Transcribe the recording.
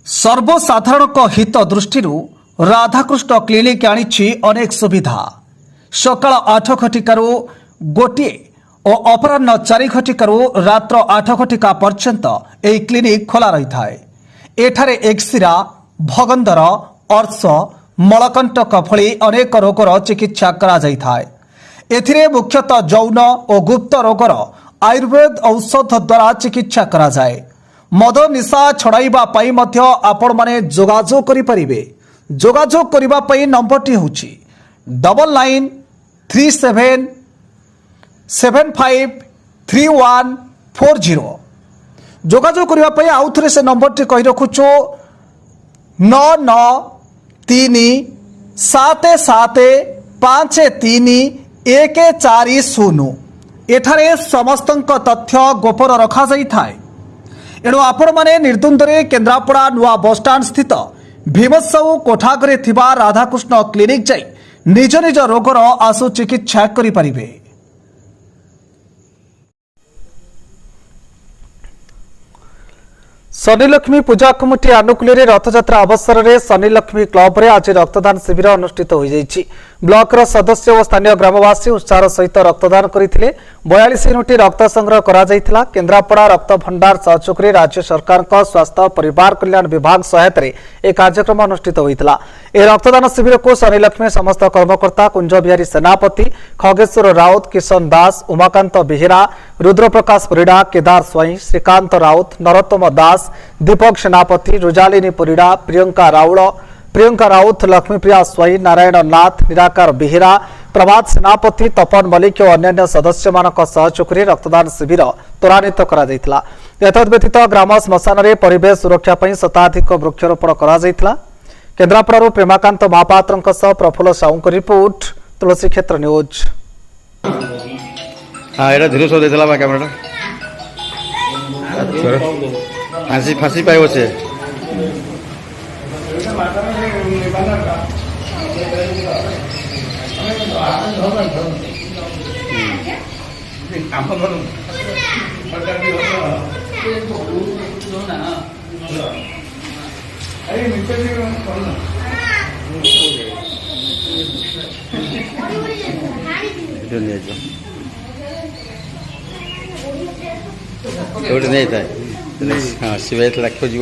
सर्वसाधारण हित दृष्टि राधाकृष्ण क्लिनिक आनी अनेक सुविधा। सकाल 8 घटिकार गोटे और अपराह 4 घटिकार रात्र 8 घटिका पर्यंत यह क्लिनिक खोला रही है। एठारे एक्सिरा, भगंदर, अर्श, मलकंटक भली अनेक रोगर चिकित्सा करा जाय थाए। एथिरे मुख्यतः जौन और गुप्त रोगर आयुर्वेद औषध द्वारा चिकित्सा करा जाए। मद निशा छड़ाइबा पई मध्य आपण माने जोगाजोग करि परिबे। जोगाजोग करिबा पई नंबरटी होछि 993757534140। जोगाजोग करिबा पई आउ थरे से नंबरटी कहि रखुछु 9937753140। एठारे समस्तंक तथ्य गोपर रखा जाई थाए। एणु आपण माने निर्द्वंद्वरे केन्द्रापड़ा नुआ बसस्टाण्ड स्थित भीमसाऊ कोठाघरे थिबा राधाकृष्ण क्लिनिक जाई निज निज रोगर आशु चिकित्सा करि परिबे। शनिलक्ष्मी पूजा कमिटी आनुकूल्य रथयात्रा अवसर में शनिलक्ष्मी क्लब रे आज रक्तदान शिविर अनुष्ठित हो जाइछि। ब्लॉक सदस्य और स्थानीय ग्रामवासी उत्साह सहित रक्तदान करथिले। 42 यूनिट रक्त संग्रह करा जायथिला। केन्द्रापड़ा रक्त भंडार सहयोग में राज्य सरकार स्वास्थ्य परिवार कल्याण विभाग सहायता एक कार्यक्रम अनुष्ठित होइतिला। ए रक्तदान शिविर को शनिलक्ष्मी समस्त कर्मकर्ता कुंज बिहारी सेनापति, खगेश्वर राउत, किशन दास, उमाकांत बेहेरा, रुद्रप्रकाश परिड़ा, केदार स्वाई, श्रीकांत राउत, नरोत्तम दास, दीपक सेनापति, रुजालिनी परिड़ा, प्रियंका राउत, लक्ष्मीप्रिया स्वाई, नारायण नाथ, निराकार बेहेरा, प्रभात सेनापति, तपन मलिक और अन्य सदस्य मानक सहयोग में रक्तदान शिविर त्वरान्वित करा जायतिला। एतद्व्यतीत ग्राम श्मशान में परिवेश सुरक्षा पई शताधिक वृक्षरोपण करा जायतिला। केन्द्रापड़ा प्रेमाकांत महापात्र प्रफुल्ल साहू रिपोर्ट, तुलसी क्षेत्र न्यूज। हाँ ये धीरे सो देला कैमरा फांसी फांसी पाइब से नहीं था। हाँ शिवाय खोज